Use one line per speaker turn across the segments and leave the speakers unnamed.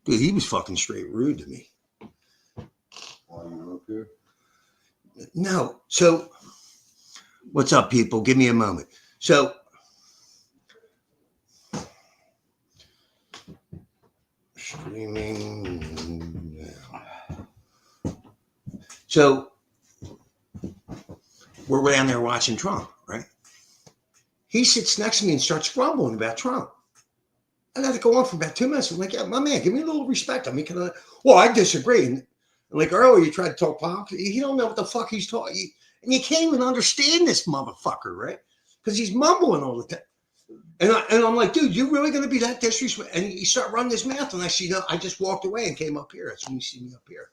Dude, he was fucking straight rude to me.
While you were up here?
No. So, what's up, people? Give me a moment. So, streaming now. So, we're down there watching Trump, right? He sits next to me and starts grumbling about Trump. I let it go on for about 2 minutes. I'm like, yeah, my man, give me a little respect. I mean, well, I disagree. And like earlier, you tried to talk politics. He don't know what the fuck he's talking. And you can't even understand this motherfucker, right? Because he's mumbling all the time. And I'm like, dude, you really going to be that disrespectful? And he started running his mouth. And I see, I just walked away and came up here. That's when you see me up here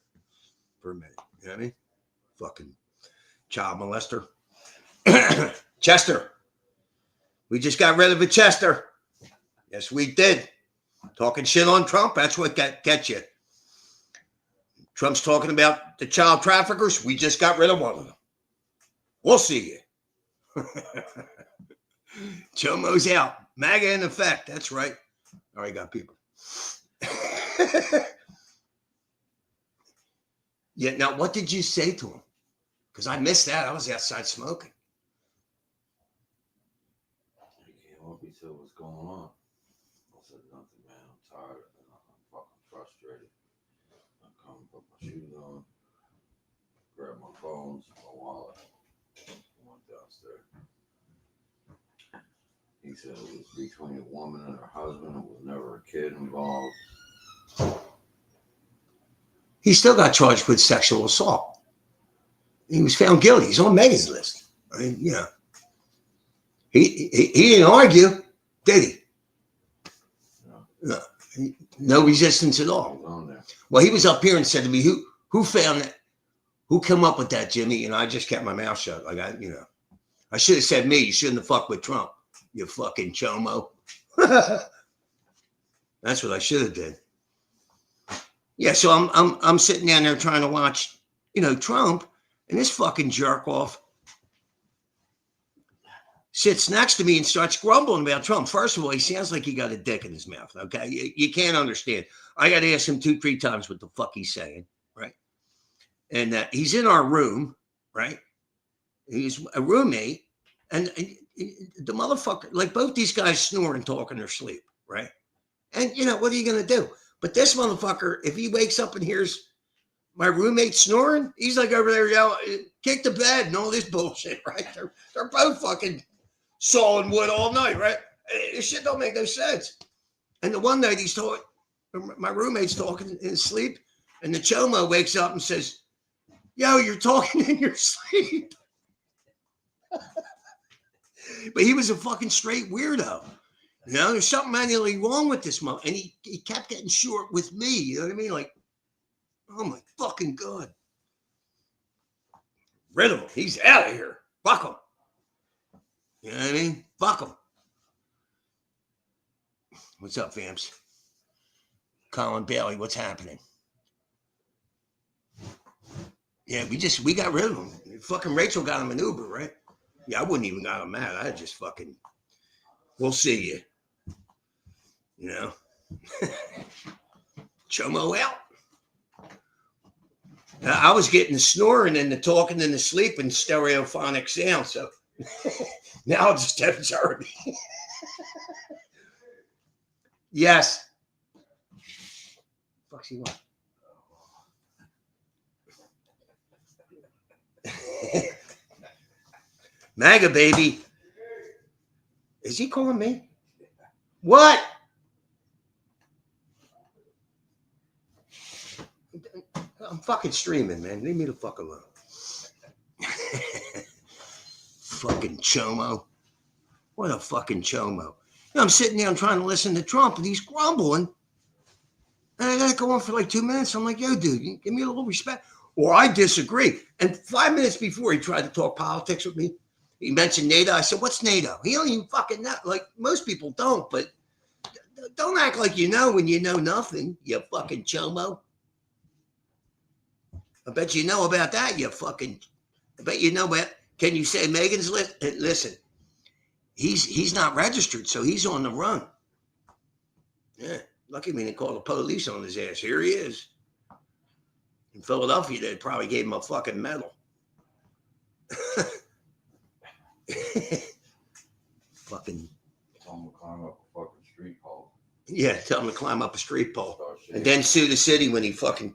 for a minute. You know what I mean? Fucking child molester. Chester. We just got rid of a Chester. Yes, we did. Talking shit on Trump, that's what gets you. Trump's talking about the child traffickers. We just got rid of one of them. We'll see you. Chomo's out. Maga in effect. That's right. All right, got people. Yeah, now what did you say to him? Because I missed that. I was outside smoking.
He came up, he said, what's going on? I said, nothing, man. I'm tired. I'm fucking frustrated. I come put my shoes on, grab my phones, my wallet, went downstairs. He said it was between a woman and her husband. It was never a kid involved.
He still got charged with sexual assault. He was found guilty. He's on Megan's list. I mean, you know. He didn't argue, did he? No resistance at all. Well, he was up here and said to me, who found that? Who came up with that, Jimmy? And I just kept my mouth shut. Like, I should have said me. You shouldn't have fucked with Trump, you fucking chomo. That's what I should have did. Yeah, so I'm sitting down there trying to watch, Trump, and this fucking jerk off sits next to me and starts grumbling about Trump. First of all, he sounds like he got a dick in his mouth, okay? You can't understand. I got to ask him 2-3 times what the fuck he's saying, right? And he's in our room, right? He's a roommate, and the motherfucker, like both these guys snore and talk in their sleep, right? And, what are you going to do? But this motherfucker, if he wakes up and hears my roommate snoring, he's like over there yelling, kick the bed and all this bullshit, right? They're both fucking sawing wood all night, right? This shit don't make no sense. And the one night my roommate's talking in his sleep, and the chomo wakes up and says, yo, you're talking in your sleep. But he was a fucking straight weirdo. There's something manually wrong with this mother. And he kept getting short with me. You know what I mean? Like, oh my fucking God. Rid of him. He's out of here. Fuck him. You know what I mean? Fuck him. What's up, Vamps? Colin Bailey, what's happening? Yeah, we got rid of him. Fucking Rachel got him an Uber, right? Yeah, I wouldn't even got him mad. I just fucking, we'll see you. Chomo out. I was getting the snoring and the talking and the sleep and stereophonic sound, so now I'll just have Jeremy. Yes. Fuck's he want? Maga, baby. Is he calling me? What? I'm fucking streaming, man. Leave me the fuck alone. Fucking chomo. What a fucking chomo. I'm sitting there, I'm trying to listen to Trump, and he's grumbling. And I got to go on for like 2 minutes. I'm like, yo, dude, give me a little respect. Or I disagree. And 5 minutes before he tried to talk politics with me, he mentioned NATO. I said, what's NATO? He don't even fucking know. Like, most people don't, but don't act like you know when you know nothing, you fucking chomo. I bet you know about that, you fucking. I bet you know about. Can you say Megan's list? Listen, he's not registered, so he's on the run. Yeah, Lucky we didn't call the police on his ass. Here he is. In Philadelphia, they probably gave him a fucking medal. Fucking.
Tell him to climb up a fucking street pole.
Yeah, tell him to climb up a street pole.
Start
And
shaking.
then sue the city when he fucking.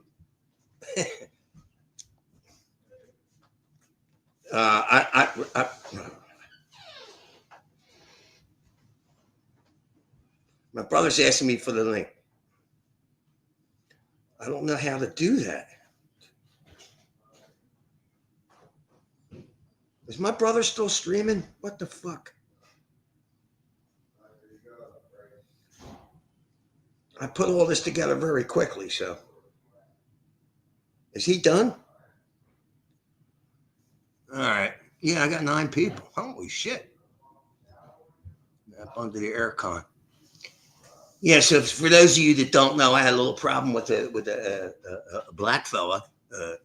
My brother's asking me for the link. I don't know how to do that. Is my brother still streaming? What the fuck? I put all this together very quickly, so. Is he done? All right. Yeah, I got 9 people. Holy shit. Up under the aircon. Yeah, so for those of you that don't know, I had a little problem with a black fella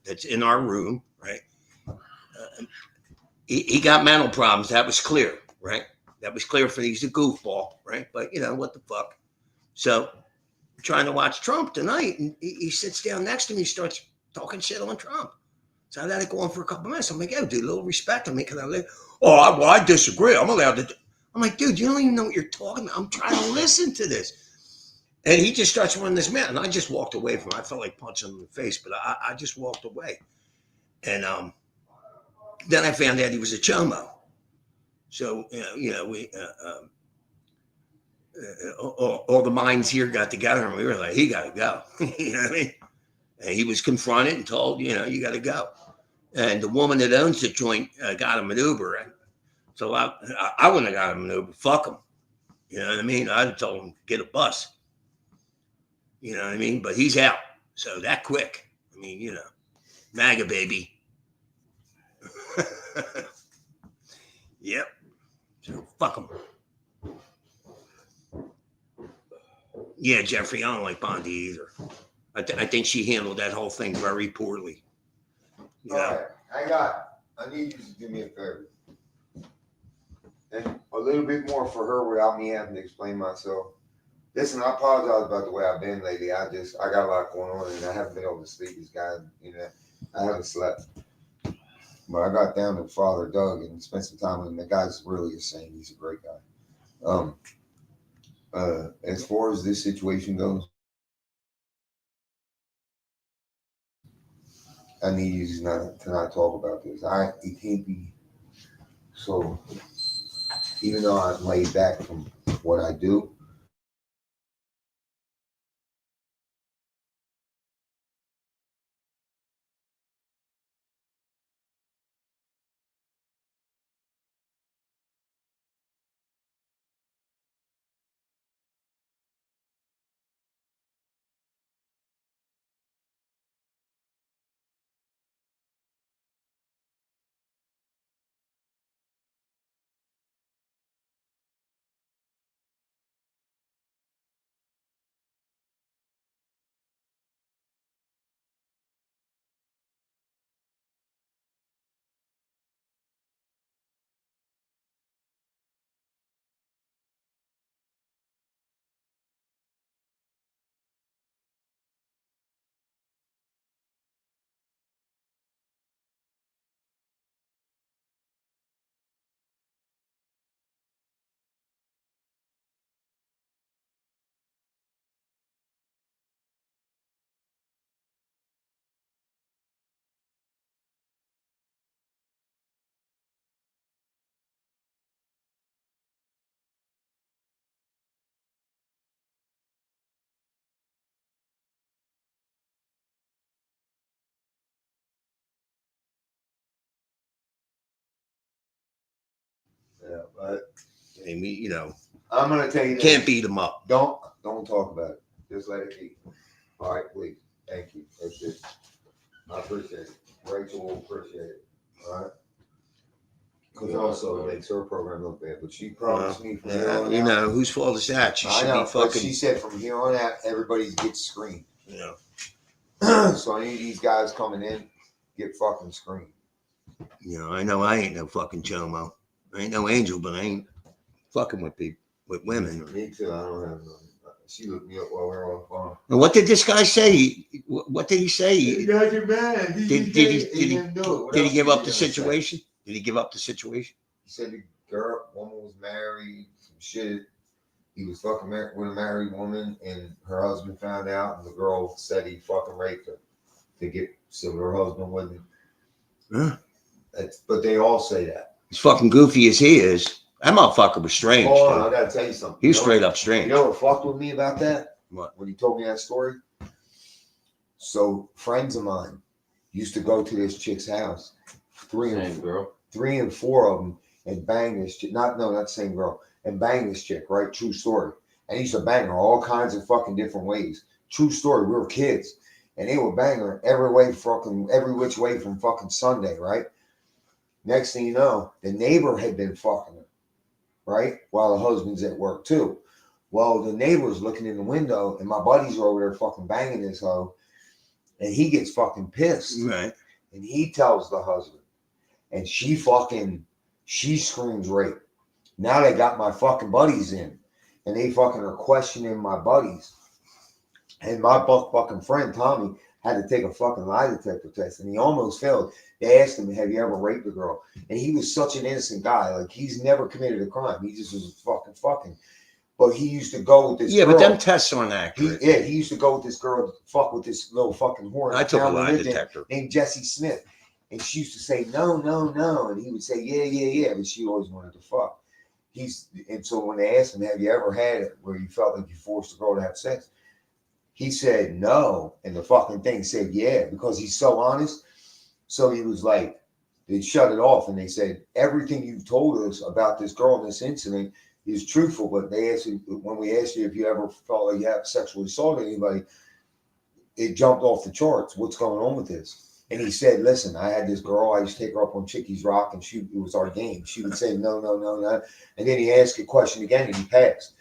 that's in our room, right? He got mental problems. That was clear, right? That was clear for he's a goofball, right? But you know what the fuck. So I'm trying to watch Trump tonight, and he sits down next to me, starts talking shit on Trump. So I let it go on for a couple of minutes. I'm like, yo, dude, a little respect on me. Because I live. Oh, well, I disagree. I'm allowed to. I'm like, dude, you don't even know what you're talking about. I'm trying to listen to this. And he just starts running this mouth. And I just walked away from him. I felt like punching him in the face, but I just walked away. And then I found out he was a Chomo. So, we all the minds here got together and we were like, he got to go. You know what I mean? And he was confronted and told, you got to go. And the woman that owns the joint got him an Uber. And so I wouldn't have got him an Uber. Fuck him. You know what I mean? I'd have told him, get a bus. You know what I mean? But he's out. So that quick. I mean, Maga, baby. Yep. So fuck him. Yeah, Jeffrey, I don't like Bondi either. I think she handled that whole thing very poorly.
All right, I need you to do me a favor. And a little bit more for her without me having to explain myself. Listen, I apologize about the way I've been lately. I got a lot going on and I haven't been able to sleep. This guy, I haven't slept. But I got down to Father Doug and spent some time with him. The guy's really a saint. He's a great guy. As far as this situation goes, I need you to not talk about this. It can't be. So, even though I'm laid back from what I do, yeah, but
And
I'm gonna tell you this.
can't beat him up.
Don't talk about it. Just let it be. All right, please. Thank you. That's it. I appreciate it. Rachel will appreciate it. All right. Because also it makes her program look bad. But she promised me from here on out.
Whose fault is that? She should be
but
fucking.
she said from here on out, everybody gets screened.
Yeah.
So I need these guys coming in get fucking screened.
I know I ain't no fucking Chomo. I ain't no angel, but I ain't fucking with people, with women.
Me too. I don't have no. She looked me up while we were on the phone.
And what did this guy say? What did he say?
You guys are mad.
Did he
didn't do it.
did he
What
give
else
up the
was he gonna say?
situation? Did he give up the situation?
He said the woman was married, some shit. He was fucking with a married woman, and her husband found out, and the girl said he fucking raped her to get so her husband wouldn't.
Huh?
But they all say that.
As fucking goofy as he is, that motherfucker was strange.
Hold on, I
Dude.
gotta tell you something.
He was
You know
straight
what-
up strange.
You know what fucked with me about that?
What?
When he told me that story? So friends of mine used to go to this chick's house, three
Same girl.
and four of them, and bang this chick. Not the same girl. And bang this chick, right? True story. And he used to bang her all kinds of fucking different ways. True story. We were kids, and they would bang her every which way from fucking Sunday, right? Next thing you know, the neighbor had been fucking her, right? While the husband's at work too. Well, the neighbor's looking in the window, and my buddies are over there fucking banging this hoe, and he gets fucking pissed.
Right.
And he tells the husband, and she screams rape. Now they got my fucking buddies in, and they fucking are questioning my buddies. And my fucking friend Tommy had to take a fucking lie detector test, and he almost failed. They asked him, "Have you ever raped a girl?" And he was such an innocent guy, like he's never committed a crime. He just was fucking. But he used to go with this.
Yeah,
girl.
but them tests aren't accurate.
He used to go with this girl to fuck with this little fucking whore.
I took a
town we
lie
lived in,
detector.
named Jessie Smith. And she used to say, no. And he would say, yeah. But she always wanted to fuck. And so when they asked him, have you ever had it where you felt like you forced a girl to have sex? He said, no. And the fucking thing said, yeah, because he's so honest. So he was like, they shut it off. And they said, everything you've told us about this girl in this incident is truthful. But they asked you, when we asked you if you ever felt like you have sexually assaulted anybody, it jumped off the charts. What's going on with this? And he said, listen, I had this girl. I used to take her up on Chickies Rock, and it was our game. She would say, no. And then he asked a question again, and he passed.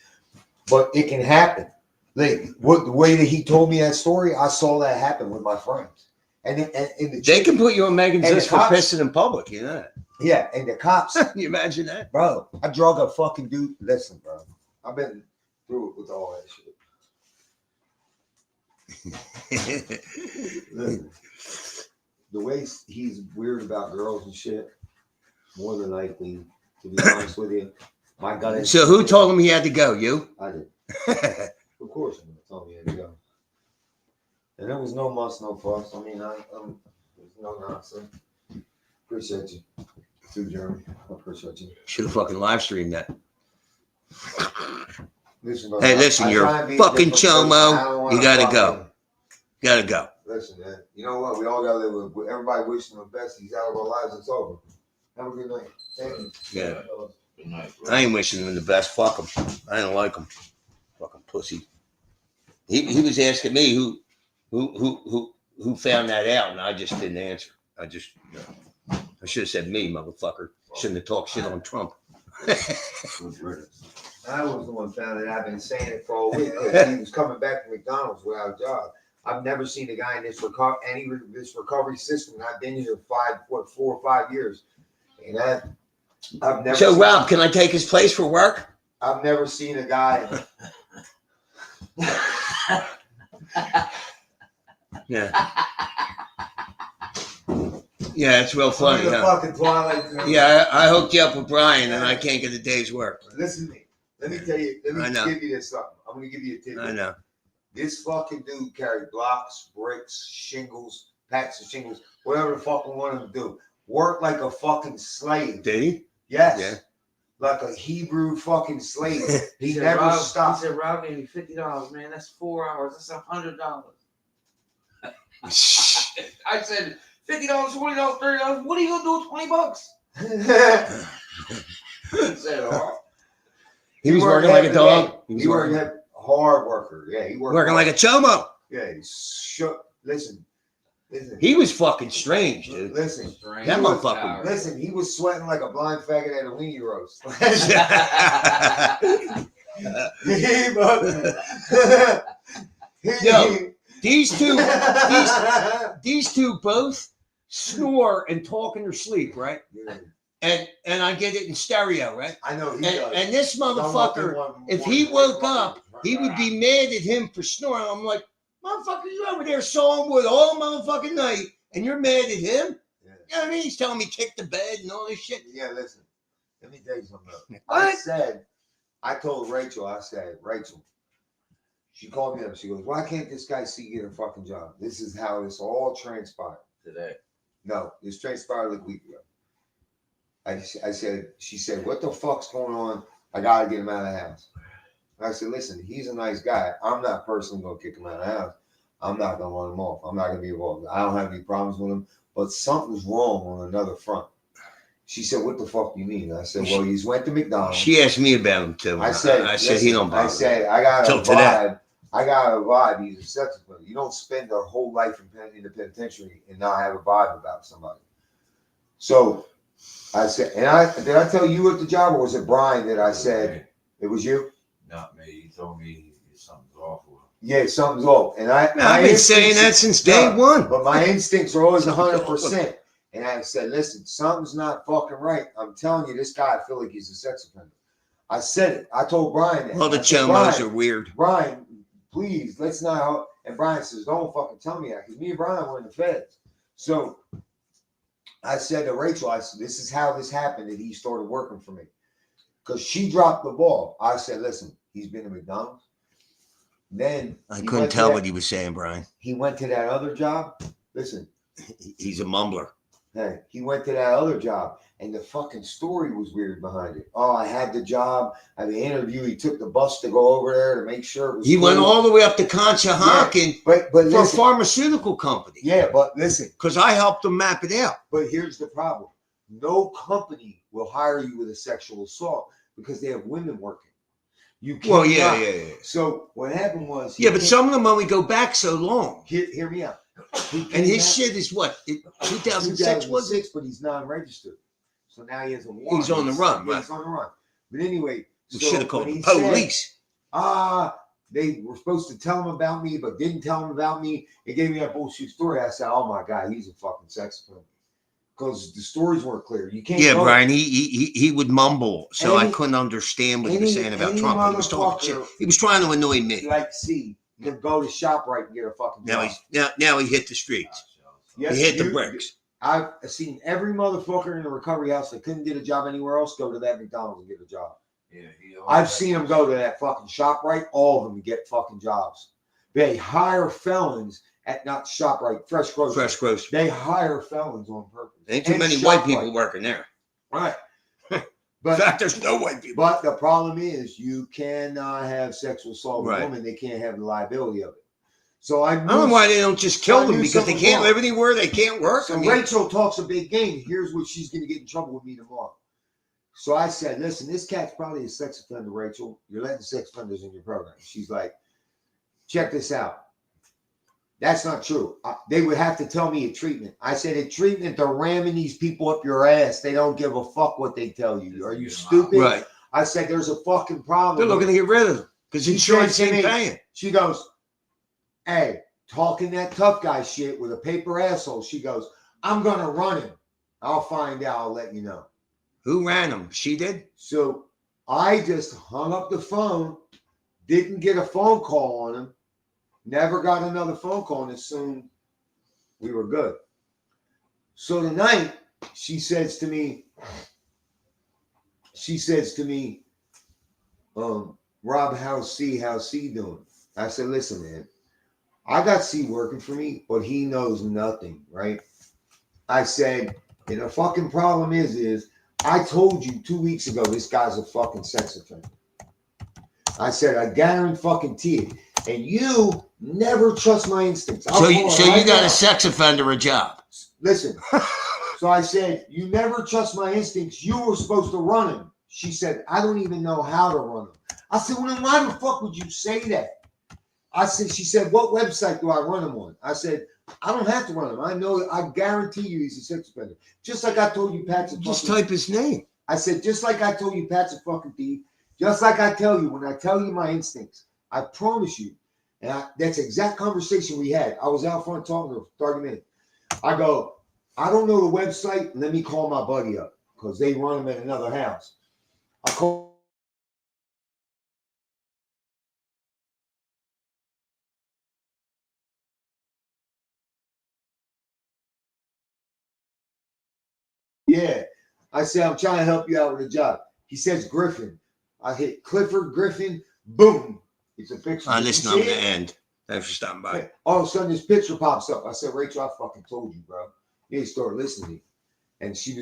But it can happen. Like, the way that he told me that story, I saw that happen with my friends. And
They can put you on Megan's
and
list
the
for
cops-
pissing in public, you know that.
Yeah, and the cops,
Can you imagine that?
bro, I drug a fucking dude. Listen, bro, I've been through it with all that shit. Listen, the way he's weird about girls and shit, more than likely, to be honest with you, my gut is.
So who told him he had to go? You?
I did. Of course, I'm gonna tell me how to go. And there was no muss, no fuss. I mean, there's no nonsense. Appreciate you, too, Jeremy. I appreciate you.
Should have fucking live streamed that.
Listen, bro,
Hey, listen,
I
you're
try and be a
fucking
different person.
Chomo.
I don't wanna
You gotta
fucking-
go. Gotta go.
Listen, man. You know what? We all gotta live with everybody wishing the best. He's out of our lives. It's over. Have a good night. Thank you.
Yeah.
Good night, bro.
I ain't wishing him the best. Fuck him. I don't like him. Fucking pussy. He was asking me who found that out, and I just didn't answer. I should have said me, motherfucker. Shouldn't have talked shit on Trump.
Good riddance.
I was the one found it. I've been saying it for a week. 'Cause he was coming back from McDonald's without a job. I've never seen a guy in this recovery system. And I've been here 4 or 5 years, and I've never.
So,
seen,
Rob, can I take his place for work?
I've never seen a guy.
Yeah. Yeah, it's real funny.
I'm in the
Huh?
fucking Twilight Zone.
Yeah, I hooked you up with Brian, and I can't get a day's work.
Listen to me. Let me tell you. Let
I
me
know.
give you this something. I'm gonna give you a tip.
I know.
This fucking dude carried blocks, bricks, shingles, packs of shingles, whatever the fuck we want him to do. Work like a fucking slave.
Did he?
Yes.
Yeah.
Like a Hebrew fucking slave. He
said,
never
Rob,
stopped.
He said, Rob gave me $50, man. That's 4 hours. That's $100. I said, $50, $20, $30. What are you gonna do with $20? He said, oh.
He was
worked
working like a
half
dog.
the day.
He was
He worked
working,
hard worker. Yeah, he worked
working
hard.
like a chomo.
Yeah, he shook. Listen.
He was fucking strange, dude.
Listen.
Strange
That motherfucker-
hours.
Listen, he was sweating like a blind faggot at a weenie roast.
Yo, these two both snore and talk in their sleep, right? And I get it in stereo, right?
I know he
And,
does.
and this
Someone
motherfucker,
one-
if
one-
he woke up he would be mad at him for snoring. I'm like, motherfucker, you over there sawing wood all motherfucking night, and you're mad at him?
Yeah.
You know what I mean? He's telling me kick the bed and all this shit.
Yeah, listen. Let me tell you something.
What?
I told Rachel, Rachel, she called me up. She goes, why can't this guy see you get a fucking job? This is how this all transpired.
Today.
No, this transpired like a week ago. She said, what the fuck's going on? I gotta get him out of the house. I said, listen, he's a nice guy. I'm not personally gonna kick him out of the house. I'm not gonna run him off. I'm not gonna be involved. I don't have any problems with him, but something's wrong on another front. She said, what the fuck do you mean? I said, well, he's went to McDonald's.
She asked me about him too.
I said,
he don't bother.
I said, I got
Till
a
today.
vibe. I got a vibe. He's a sex offender. You don't spend your whole life in the penitentiary and not have a vibe about somebody. So I said, and did I tell you at the job, or was it Brian that I said it was you?
Not me. He told me something's off with him.
Yeah, something's off. And
I've been saying that since day one.
But my instincts are always 100%. And I said, listen, something's not fucking right. I'm telling you, this guy, I feel like he's a sex offender. I said it. I told Brian that.
Well, the
I said,
Chomos are weird.
Brian, please, let's not. And Brian says, don't fucking tell me that. Because me and Brian were in the feds. So I said to Rachel, I said, this is how this happened that he started working for me. Because she dropped the ball. I said, listen, he's been to McDonald's. Then
I couldn't tell what he was saying, Brian.
He went to that other job. Listen.
He's a mumbler.
Hey, he went to that other job, and the fucking story was weird behind it. Oh, I had the job. I had the interview. He took the bus to go over there to make sure it was.
He went all the way up to Conshohocken
but
for
listen,
a pharmaceutical company.
Yeah, but listen.
Because I helped him map it out.
But here's the problem. No company will hire you with a sexual assault because they have women working. You can't.
Well, yeah.
So what happened was.
Yeah, but some of them only go back so long.
Hear me out.
And his shit is what? 2006 was it?
But he's non-registered. So now he has a warrant.
He's on the run, right?
He's on the run. But anyway.
We should have called the police.
They were supposed to tell him about me, but didn't tell him about me. It gave me that bullshit story. I said, oh my God, he's a fucking sex offender. Because the stories weren't clear. You can't.
Yeah, Brian, he would mumble, so I couldn't understand what he was saying about Trump. He was talking shit. He was trying to annoy me.
Like, see, you can go to ShopRite and get a fucking job.
Now he hit the streets.
Yes,
he hit the bricks.
I've seen every motherfucker in the recovery house that couldn't get a job anywhere else go to that McDonald's and get a job.
Yeah,
I've seen them go to that fucking ShopRite, all of them get fucking jobs. They hire felons at not ShopRite, Fresh Grocery. They hire felons on purpose.
Ain't too many white people working there.
Right.
But, in fact, there's no white people.
But the problem is you cannot have sexual assault with a woman. They can't have the liability of it. So I don't
know why they don't just kill them because they can't live anywhere. They can't work.
So Rachel talks a big game. Here's what she's going to get in trouble with me tomorrow. So I said, listen, this cat's probably a sex offender, Rachel. You're letting sex offenders in your program. She's like, check this out. That's not true. They would have to tell me a treatment. I said, a treatment, they're ramming these people up your ass. They don't give a fuck what they tell you. Are you stupid?
Right.
I said, there's a fucking problem.
They're looking to get rid of them because insurance ain't paying.
She goes, hey, talking that tough guy shit with a paper asshole. She goes, I'm going to run him. I'll find out. I'll let you know.
Who ran him? She did?
So I just hung up the phone, didn't get a phone call on him. Never got another phone call, and soon we were good. So tonight, she says to me, Rob, how's C doing? I said, listen, man, I got C working for me, but he knows nothing, right? I said, and the fucking problem is I told you 2 weeks ago this guy's a fucking sex offender. I said, I guarantee it. And you never trust my instincts.
So you got a sex offender a job.
Listen. So I said, you never trust my instincts. You were supposed to run him. She said, I don't even know how to run him. I said, well, then why the fuck would you say that? She said, what website do I run him on? I said, I don't have to run him. I guarantee you he's a sex offender. Just like I told you Pat's a fucking
just type his name.
I said, just like I told you Pat's a fucking thief. Just like I tell you, when I tell you my instincts, I promise you, and that's the exact conversation we had. I was out front talking to her for 30 minutes. I go, I don't know the website. Let me call my buddy up because they run them at another house. I call Yeah. I said, I'm trying to help you out with a job. He says Griffin. I hit Clifford Griffin. Boom. It's a picture. Did you
Listen, I'm
see
going
it?
to end. Thanks for stopping by.
All of a sudden, this picture pops up. I said, Rachel, I fucking told you, bro. You need to start listening. And she